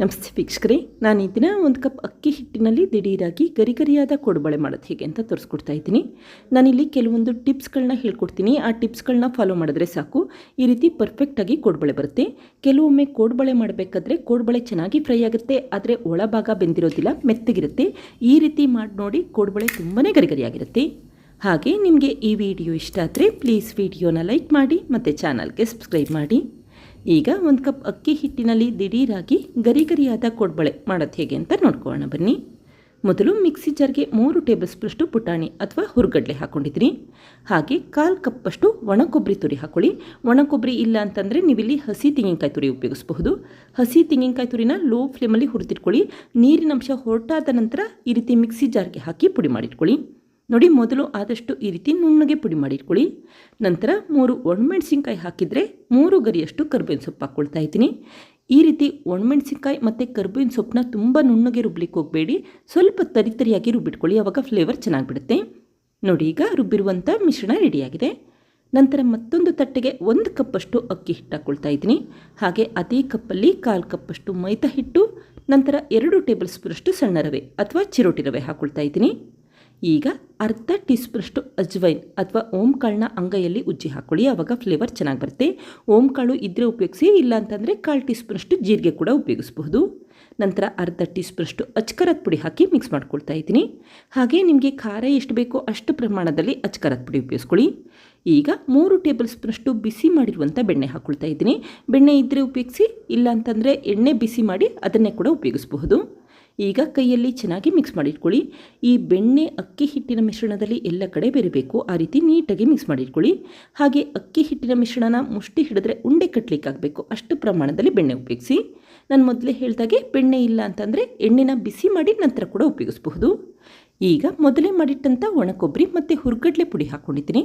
ನಮಸ್ತೆ ವೀಕ್ಷಕರೇ, ನಾನು ಈ ದಿನ ಒಂದು ಕಪ್ ಅಕ್ಕಿ ಹಿಟ್ಟಿನಲ್ಲಿ ದಿಢೀರಾಗಿ ಗರಿಗರಿಯಾದ ಕೋಡುಬಳೆ ಮಾಡೋದು ಹೇಗೆ ಅಂತ ತೋರಿಸ್ಕೊಡ್ತಾ ಇದ್ದೀನಿ. ನಾನಿಲ್ಲಿ ಕೆಲವೊಂದು ಟಿಪ್ಸ್ಗಳನ್ನ ಹೇಳ್ಕೊಡ್ತೀನಿ. ಆ ಟಿಪ್ಸ್ಗಳನ್ನ ಫಾಲೋ ಮಾಡಿದ್ರೆ ಸಾಕು, ಈ ರೀತಿ ಪರ್ಫೆಕ್ಟಾಗಿ ಕೋಡುಬಳೆ ಬರುತ್ತೆ. ಕೆಲವೊಮ್ಮೆ ಕೋಡುಬಳೆ ಮಾಡಬೇಕಾದ್ರೆ ಕೋಡುಬಳೆ ಚೆನ್ನಾಗಿ ಫ್ರೈ ಆಗುತ್ತೆ, ಆದರೆ ಒಳಭಾಗ ಬೆಂದಿರೋದಿಲ್ಲ, ಮೆತ್ತಗಿರುತ್ತೆ. ಈ ರೀತಿ ಮಾಡಿ ನೋಡಿ, ಕೋಡುಬಳೆ ತುಂಬಾ ಗರಿಗರಿಯಾಗಿರುತ್ತೆ. ಹಾಗೆ ನಿಮಗೆ ಈ ವಿಡಿಯೋ ಇಷ್ಟ ಆದರೆ ಪ್ಲೀಸ್ ವಿಡಿಯೋನ ಲೈಕ್ ಮಾಡಿ ಮತ್ತು ಚಾನಲ್ಗೆ ಸಬ್ಸ್ಕ್ರೈಬ್ ಮಾಡಿ. ಈಗ ಒಂದು ಕಪ್ ಅಕ್ಕಿ ಹಿಟ್ಟಿನಲ್ಲಿ ದಿಢೀರಾಗಿ ಗರಿಗರಿಯಾದ ಕೋಡುಬಳೆ ಮಾಡೋದು ಹೇಗೆ ಅಂತ ನೋಡ್ಕೊಳ್ಳೋಣ ಬನ್ನಿ. ಮೊದಲು ಮಿಕ್ಸಿ ಜಾರ್ಗೆ 3 ಟೇಬಲ್ ಸ್ಪೂನಷ್ಟು ಪುಟಾಣಿ ಅಥವಾ ಹುರ್ಗಡ್ಲೆ ಹಾಕ್ಕೊಂಡಿದ್ದೀನಿ. ಹಾಗೆ 1/4 ಕಪ್ಪಷ್ಟು ಒಣ ಕೊಬ್ಬರಿ ತುರಿ ಹಾಕ್ಕೊಳ್ಳಿ. ಒಣ ಕೊಬ್ಬರಿ ಇಲ್ಲ ಅಂತಂದರೆ ನೀವಿಲ್ಲಿ ಹಸಿ ತೆಂಗಿನಕಾಯಿ ತುರಿ ಉಪಯೋಗಿಸಬಹುದು. ಹಸಿ ತೆಂಗಿನಕಾಯಿ ತುರಿನ ಲೋ ಫ್ಲೇಮಲ್ಲಿ ಹುರಿದಿಟ್ಕೊಳ್ಳಿ. ನೀರಿನಂಶ ಹೊರಟಾದ ನಂತರ ಈ ರೀತಿ ಮಿಕ್ಸಿ ಜಾರ್ಗೆ ಹಾಕಿ ಪುಡಿ ಮಾಡಿಟ್ಕೊಳ್ಳಿ. ನೋಡಿ, ಮೊದಲು ಆದಷ್ಟು ಈ ರೀತಿ ನುಣ್ಣಗೆ ಪುಡಿ ಮಾಡಿಟ್ಕೊಳ್ಳಿ. ನಂತರ 3 ಒಣಮೆಣಸಿನ್ಕಾಯಿ ಹಾಕಿದರೆ 3 ಗರಿಯಷ್ಟು ಕರ್ಬೇವಿನ ಸೊಪ್ಪು ಹಾಕ್ಕೊಳ್ತಾ ಇದ್ದೀನಿ. ಈ ರೀತಿ ಒಣಮೆಣಸಿನ್ಕಾಯಿ ಮತ್ತು ಕರ್ಬೇವಿನ ಸೊಪ್ಪನ್ನ ತುಂಬ ನುಣ್ಣಗೆ ರುಬ್ಲಿಕ್ಕೆ ಹೋಗಬೇಡಿ, ಸ್ವಲ್ಪ ತರಿಯಾಗಿ ರುಬ್ಬಿಟ್ಕೊಳ್ಳಿ, ಆವಾಗ ಫ್ಲೇವರ್ ಚೆನ್ನಾಗಿ ಬಿಡುತ್ತೆ. ನೋಡಿ, ಈಗ ರುಬ್ಬಿರುವಂಥ ಮಿಶ್ರಣ ರೆಡಿಯಾಗಿದೆ. ನಂತರ ಮತ್ತೊಂದು ತಟ್ಟೆಗೆ 1 ಕಪ್ಪಷ್ಟು ಅಕ್ಕಿ ಹಿಟ್ಟು ಹಾಕ್ಕೊಳ್ತಾ ಇದ್ದೀನಿ. ಹಾಗೆ ಅದೇ ಕಪ್ಪಲ್ಲಿ 1/4 ಕಪ್ಪಷ್ಟು ಮೈದಾ ಹಿಟ್ಟು, ನಂತರ 2 ಟೇಬಲ್ ಸ್ಪೂನಷ್ಟು ಸಣ್ಣ ರವೆ ಅಥವಾ ಚಿರೋಟಿ ರವೆ ಹಾಕ್ಕೊಳ್ತಾ ಇದ್ದೀನಿ. ಈಗ ಅರ್ಧ ಟೀ ಸ್ಪೂನಷ್ಟು ಅಜ್ವೈನ್ ಅಥವಾ ಓಂಕಾಳನ್ನ ಅಂಗೈಯಲ್ಲಿ ಉಜ್ಜಿ ಹಾಕ್ಕೊಳ್ಳಿ, ಆವಾಗ ಫ್ಲೇವರ್ ಚೆನ್ನಾಗಿ ಬರುತ್ತೆ. ಓಂಕಾಳು ಇದ್ದರೆ ಉಪಯೋಗಿಸಿ, ಇಲ್ಲ ಅಂತಂದರೆ 1/4 ಟೀ ಸ್ಪೂನಷ್ಟು ಜೀರಿಗೆ ಕೂಡ ಉಪಯೋಗಿಸಬಹುದು. ನಂತರ ಅರ್ಧ ಟೀ ಸ್ಪೂನಷ್ಟು ಅಚ್ಕರದ ಪುಡಿ ಹಾಕಿ ಮಿಕ್ಸ್ ಮಾಡ್ಕೊಳ್ತಾ ಇದ್ದೀನಿ. ಹಾಗೆ ನಿಮಗೆ ಖಾರ ಎಷ್ಟು ಬೇಕೋ ಅಷ್ಟು ಪ್ರಮಾಣದಲ್ಲಿ ಅಚ್ಕರದ ಪುಡಿ ಉಪಯೋಗಿಸ್ಕೊಳ್ಳಿ. ಈಗ 3 ಟೇಬಲ್ ಸ್ಪೂನಷ್ಟು ಬಿಸಿ ಮಾಡಿರುವಂಥ ಬೆಣ್ಣೆ ಹಾಕ್ಕೊಳ್ತಾ ಇದ್ದೀನಿ. ಬೆಣ್ಣೆ ಇದ್ದರೆ ಉಪಯೋಗಿಸಿ, ಇಲ್ಲ ಅಂತಂದರೆ ಎಣ್ಣೆ ಬಿಸಿ ಮಾಡಿ ಅದನ್ನೇ ಕೂಡ ಉಪಯೋಗಿಸಬಹುದು. ಈಗ ಕೈಯಲ್ಲಿ ಚೆನ್ನಾಗಿ ಮಿಕ್ಸ್ ಮಾಡಿಟ್ಕೊಳ್ಳಿ. ಈ ಬೆಣ್ಣೆ ಅಕ್ಕಿ ಹಿಟ್ಟಿನ ಮಿಶ್ರಣದಲ್ಲಿ ಎಲ್ಲ ಕಡೆ ಬೆರಿಬೇಕು, ಆ ರೀತಿ ನೀಟಾಗಿ ಮಿಕ್ಸ್ ಮಾಡಿಟ್ಕೊಳ್ಳಿ. ಹಾಗೆ ಅಕ್ಕಿ ಹಿಟ್ಟಿನ ಮಿಶ್ರಣನ ಮುಷ್ಟಿ ಹಿಡಿದ್ರೆ ಉಂಡೆ ಕಟ್ಟಲಿಕ್ಕಾಗಬೇಕು, ಅಷ್ಟು ಪ್ರಮಾಣದಲ್ಲಿ ಬೆಣ್ಣೆ ಉಪಯೋಗಿಸಿ. ನಾನು ಮೊದಲೇ ಹೇಳಿದಾಗೆ ಬೆಣ್ಣೆ ಇಲ್ಲ ಅಂತಂದರೆ ಎಣ್ಣೆನ ಬಿಸಿ ಮಾಡಿ ನಂತರ ಕೂಡ ಉಪಯೋಗಿಸಬಹುದು. ಈಗ ಮೊದಲೇ ಮಾಡಿಟ್ಟಂಥ ಒಣ ಕೊಬ್ಬರಿ ಮತ್ತು ಹುರ್ಗಡ್ಲೆ ಪುಡಿ ಹಾಕ್ಕೊಂಡಿದ್ದೀನಿ.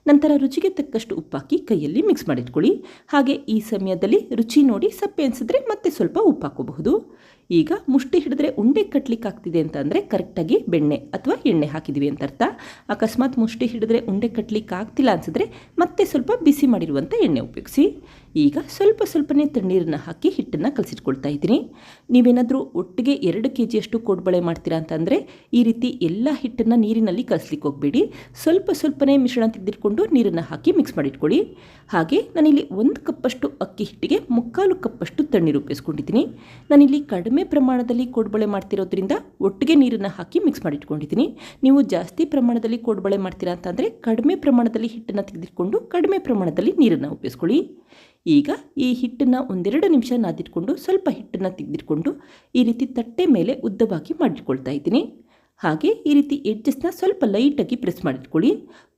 ನಂತರ ರುಚಿಗೆ ತಕ್ಕಷ್ಟು ಉಪ್ಪು ಹಾಕಿ ಕೈಯಲ್ಲಿ ಮಿಕ್ಸ್ ಮಾಡಿಟ್ಕೊಳ್ಳಿ. ಹಾಗೆ ಈ ಸಮಯದಲ್ಲಿ ರುಚಿ ನೋಡಿ ಸಪ್ಪೆ ಅನಿಸಿದ್ರೆ ಮತ್ತೆ ಸ್ವಲ್ಪ ಉಪ್ಪು ಹಾಕೋಬಹುದು. ಈಗ ಮುಷ್ಟಿ ಹಿಡಿದ್ರೆ ಉಂಡೆ ಕಟ್ಟಲಿಕ್ಕೆ ಆಗ್ತಿದೆ ಅಂತ ಅಂದರೆ ಕರೆಕ್ಟಾಗಿ ಬೆಣ್ಣೆ ಅಥವಾ ಎಣ್ಣೆ ಹಾಕಿದ್ದೀವಿ ಅಂತ ಅರ್ಥ. ಅಕಸ್ಮಾತ್ ಮುಷ್ಟಿ ಹಿಡಿದ್ರೆ ಉಂಡೆ ಕಟ್ಟಲಿಕ್ಕೆ ಆಗ್ತಿಲ್ಲ ಅನಿಸಿದ್ರೆ ಮತ್ತೆ ಸ್ವಲ್ಪ ಬಿಸಿ ಮಾಡಿರುವಂಥ ಎಣ್ಣೆ ಉಪಯೋಗಿಸಿ. ಈಗ ಸ್ವಲ್ಪನೇ ತಣ್ಣೀರನ್ನು ಹಾಕಿ ಹಿಟ್ಟನ್ನು ಕಲಸಿಟ್ಕೊಳ್ತಾ ಇದ್ದೀನಿ. ನೀವೇನಾದರೂ ಒಟ್ಟಿಗೆ 2 kg ಕೋಡುಬಳೆ ಮಾಡ್ತೀರಾ ಅಂತಂದರೆ ಈ ರೀತಿ ಎಲ್ಲ ಹಿಟ್ಟನ್ನು ನೀರಿನಲ್ಲಿ ಕಲಸ್ಲಿಕ್ಕೆ ಹೋಗಬೇಡಿ, ಸ್ವಲ್ಪನೇ ಮಿಶ್ರಣ ತೆಗೆದಿಟ್ಕೊಂಡು ನೀರನ್ನು ಹಾಕಿ ಮಿಕ್ಸ್ ಮಾಡಿಟ್ಕೊಳ್ಳಿ. ಹಾಗೆ ನಾನಿಲ್ಲಿ 1 ಕಪ್ಪಷ್ಟು ಅಕ್ಕಿ ಹಿಟ್ಟಿಗೆ 3/4 ಕಪ್ಪಷ್ಟು ತಣ್ಣೀರು ಉಪಯೋಗಿಸ್ಕೊಂಡಿದ್ದೀನಿ. ನಾನಿಲ್ಲಿ ಕಡಿಮೆ ಪ್ರಮಾಣದಲ್ಲಿ ಕೋಡುಬಳೆ ಮಾಡ್ತಿರೋದ್ರಿಂದ ಒಟ್ಟಿಗೆ ನೀರನ್ನು ಹಾಕಿ ಮಿಕ್ಸ್ ಮಾಡಿಟ್ಕೊಂಡಿದ್ದೀನಿ. ನೀವು ಜಾಸ್ತಿ ಪ್ರಮಾಣದಲ್ಲಿ ಕೋಡುಬಳೆ ಮಾಡ್ತೀರಾ ಅಂತಂದರೆ ಕಡಿಮೆ ಪ್ರಮಾಣದಲ್ಲಿ ಹಿಟ್ಟನ್ನು ತೆಗೆದಿಟ್ಕೊಂಡು ಕಡಿಮೆ ಪ್ರಮಾಣದಲ್ಲಿ ನೀರನ್ನು ಉಪಯೋಗಿಸ್ಕೊಳ್ಳಿ. ಈಗ ಈ ಹಿಟ್ಟನ್ನು 1-2 ನಿಮಿಷ ನಾದಿಟ್ಕೊಂಡು ಸ್ವಲ್ಪ ಹಿಟ್ಟನ್ನು ತೆಗೆದಿಟ್ಕೊಂಡು ಈ ರೀತಿ ತಟ್ಟೆ ಮೇಲೆ ಉದ್ದವಾಗಿ ಮಾಡಿಟ್ಕೊಳ್ತಾ ಇದ್ದೀನಿ. ಹಾಗೆ ಈ ರೀತಿ ಎಡ್ಜಸ್ನ ಸ್ವಲ್ಪ ಲೈಟಾಗಿ ಪ್ರೆಸ್ ಮಾಡಿಟ್ಕೊಳ್ಳಿ.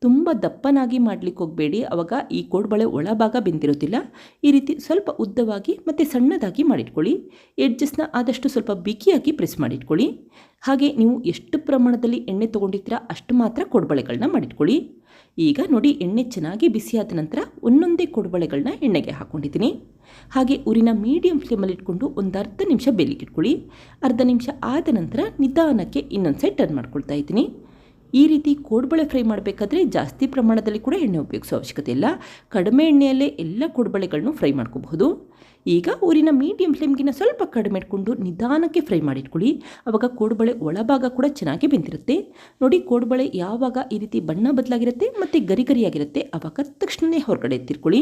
ತುಂಬ ದಪ್ಪನಾಗಿ ಮಾಡಲಿಕ್ಕೆ ಹೋಗಬೇಡಿ, ಆವಾಗ ಈ ಕೋಡುಬಳೆ ಒಳಭಾಗ ಬೆಂದಿರೋದಿಲ್ಲ. ಈ ರೀತಿ ಸ್ವಲ್ಪ ಉದ್ದವಾಗಿ ಮತ್ತು ಸಣ್ಣದಾಗಿ ಮಾಡಿಟ್ಕೊಳ್ಳಿ. ಎಡ್ಜಸ್ನ ಆದಷ್ಟು ಸ್ವಲ್ಪ ಬಿಗಿಯಾಗಿ ಪ್ರೆಸ್ ಮಾಡಿಟ್ಕೊಳ್ಳಿ. ಹಾಗೆ ನೀವು ಎಷ್ಟು ಪ್ರಮಾಣದಲ್ಲಿ ಎಣ್ಣೆ ತೊಗೊಂಡಿರ್ತೀರಾ ಅಷ್ಟು ಮಾತ್ರ ಕೋಡುಬಳೆಗಳನ್ನ ಮಾಡಿಟ್ಕೊಳ್ಳಿ. ಈಗ ನೋಡಿ, ಎಣ್ಣೆ ಚೆನ್ನಾಗಿ ಬಿಸಿಯಾದ ನಂತರ ಒಂದೊಂದೇ ಕೋಡುಬಳೆಗಳನ್ನ ಎಣ್ಣೆಗೆ ಹಾಕ್ಕೊಂಡಿದ್ದೀನಿ. ಹಾಗೆ ಉರಿನ ಮೀಡಿಯಂ ಫ್ಲೇಮಲ್ಲಿ ಇಟ್ಕೊಂಡು ಒಂದು ಅರ್ಧ ನಿಮಿಷ ಬೇಯಲಿಕ್ಕೆ ಇಟ್ಕೊಳ್ಳಿ. ಅರ್ಧ ನಿಮಿಷ ಆದ ನಂತರ ನಿಧಾನಕ್ಕೆ ಇನ್ನೊಂದು ಸೈಡ್ ಟರ್ನ್ ಮಾಡ್ಕೊಳ್ತಾ ಇದ್ದೀನಿ. ಈ ರೀತಿ ಕೋಡುಬಳೆ ಫ್ರೈ ಮಾಡಬೇಕಾದ್ರೆ ಜಾಸ್ತಿ ಪ್ರಮಾಣದಲ್ಲಿ ಕೂಡ ಎಣ್ಣೆ ಉಪಯೋಗಿಸೋ ಅವಶ್ಯಕತೆ ಇಲ್ಲ, ಕಡಿಮೆ ಎಣ್ಣೆಯಲ್ಲೇ ಎಲ್ಲ ಕೋಡುಬಳೆಗಳನ್ನು ಫ್ರೈ ಮಾಡ್ಕೋಬಹುದು. ಈಗ ಊರಿನ ಮೀಡಿಯಂ ಫ್ಲೇಮ್ಗಿನ ಸ್ವಲ್ಪ ಕಡಿಮೆ ಇಟ್ಕೊಂಡು ನಿಧಾನಕ್ಕೆ ಫ್ರೈ ಮಾಡಿಟ್ಕೊಳ್ಳಿ, ಆವಾಗ ಕೋಡುಬಳೆ ಒಳಭಾಗ ಕೂಡ ಚೆನ್ನಾಗಿ ಬೆಂದಿರುತ್ತೆ. ನೋಡಿ, ಕೋಡುಬಳೆ ಯಾವಾಗ ಈ ರೀತಿ ಬಣ್ಣ ಬದಲಾಗಿರುತ್ತೆ ಮತ್ತು ಗರಿಗರಿಯಾಗಿರುತ್ತೆ ಆವಾಗ ತಕ್ಷಣವೇ ಹೊರಗಡೆ ಎತ್ತಿಟ್ಕೊಳ್ಳಿ.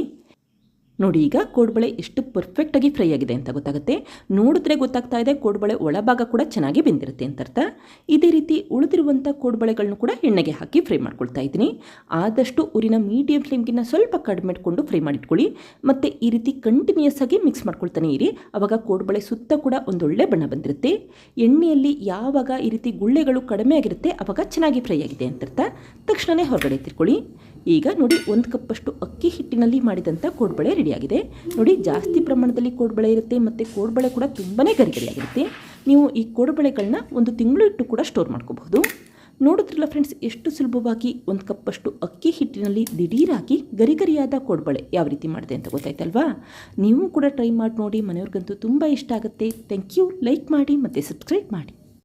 ನೋಡಿ, ಈಗ ಕೋಡುಬಳೆ ಎಷ್ಟು ಪರ್ಫೆಕ್ಟಾಗಿ ಫ್ರೈ ಆಗಿದೆ ಅಂತ ಗೊತ್ತಾಗುತ್ತೆ. ನೋಡಿದ್ರೆ ಗೊತ್ತಾಗ್ತಾ ಇದೆ ಕೋಡುಬಳೆ ಒಳಭಾಗ ಕೂಡ ಚೆನ್ನಾಗಿ ಬೆಂದಿರುತ್ತೆ ಅಂತ ಅರ್ಥ. ಇದೇ ರೀತಿ ಉಳಿದಿರುವಂಥ ಕೋಡುಬಳೆಗಳನ್ನು ಕೂಡ ಎಣ್ಣೆಗೆ ಹಾಕಿ ಫ್ರೈ ಮಾಡ್ಕೊಳ್ತಾ ಇದ್ದೀನಿ. ಆದಷ್ಟು ಊರಿನ ಮೀಡಿಯಂ ಫ್ಲೇಮ್ಗಿನ್ನ ಸ್ವಲ್ಪ ಕಡಿಮೆ ಇಟ್ಕೊಂಡು ಫ್ರೈ ಮಾಡಿಟ್ಕೊಳ್ಳಿ. ಮತ್ತು ಈ ರೀತಿ ಕಂಟಿನ್ಯೂಸ್ ಆಗಿ ಮಿಕ್ಸ್ ಮಾಡ್ಕೊಳ್ತಾನೆ ಇರಿ, ಆವಾಗ ಕೋಡುಬಳೆ ಸುತ್ತ ಕೂಡ ಒಂದೊಳ್ಳೆ ಬಣ್ಣ ಬಂದಿರುತ್ತೆ. ಎಣ್ಣೆಯಲ್ಲಿ ಯಾವಾಗ ಈ ರೀತಿ ಗುಳ್ಳೆಗಳು ಕಡಿಮೆ ಆಗಿರುತ್ತೆ ಆವಾಗ ಚೆನ್ನಾಗಿ ಫ್ರೈ ಆಗಿದೆ ಅಂತ ಅರ್ಥ. ತಕ್ಷಣವೇ ಹೊರಗಡೆ ಎತ್ತಿಟ್ಕೊಳ್ಳಿ. ಈಗ ನೋಡಿ, 1 ಕಪ್ಪಷ್ಟು ಅಕ್ಕಿ ಹಿಟ್ಟಿನಲ್ಲಿ ಮಾಡಿದಂಥ ಕೋಡುಬಳೆ ರೆಡಿಯಾಗಿದೆ. ನೋಡಿ, ಜಾಸ್ತಿ ಪ್ರಮಾಣದಲ್ಲಿ ಕೋಡುಬಳೆ ಇರುತ್ತೆ ಮತ್ತು ಕೋಡುಬಳೆ ಕೂಡ ತುಂಬಾ ಗರಿಗರಿಯಾಗಿರುತ್ತೆ. ನೀವು ಈ ಕೋಡುಬಳೆಗಳನ್ನ 1 ತಿಂಗಳು ಇಟ್ಟು ಕೂಡ ಸ್ಟೋರ್ ಮಾಡ್ಕೋಬಹುದು. ನೋಡಿದ್ರಲ್ಲ ಫ್ರೆಂಡ್ಸ್, ಎಷ್ಟು ಸುಲಭವಾಗಿ 1 ಕಪ್ಪಷ್ಟು ಅಕ್ಕಿ ಹಿಟ್ಟಿನಲ್ಲಿ ದಿಢೀರಾಗಿ ಗರಿಗರಿಯಾದ ಕೋಡುಬಳೆ ಯಾವ ರೀತಿ ಮಾಡಿದೆ ಅಂತ ಗೊತ್ತಾಯ್ತಲ್ವಾ? ನೀವು ಕೂಡ ಟ್ರೈ ಮಾಡಿ ನೋಡಿ, ಮನೆಯವ್ರಿಗಂತೂ ತುಂಬ ಇಷ್ಟ ಆಗುತ್ತೆ. Thank you. ಲೈಕ್ ಮಾಡಿ ಮತ್ತು ಸಬ್ಸ್ಕ್ರೈಬ್ ಮಾಡಿ.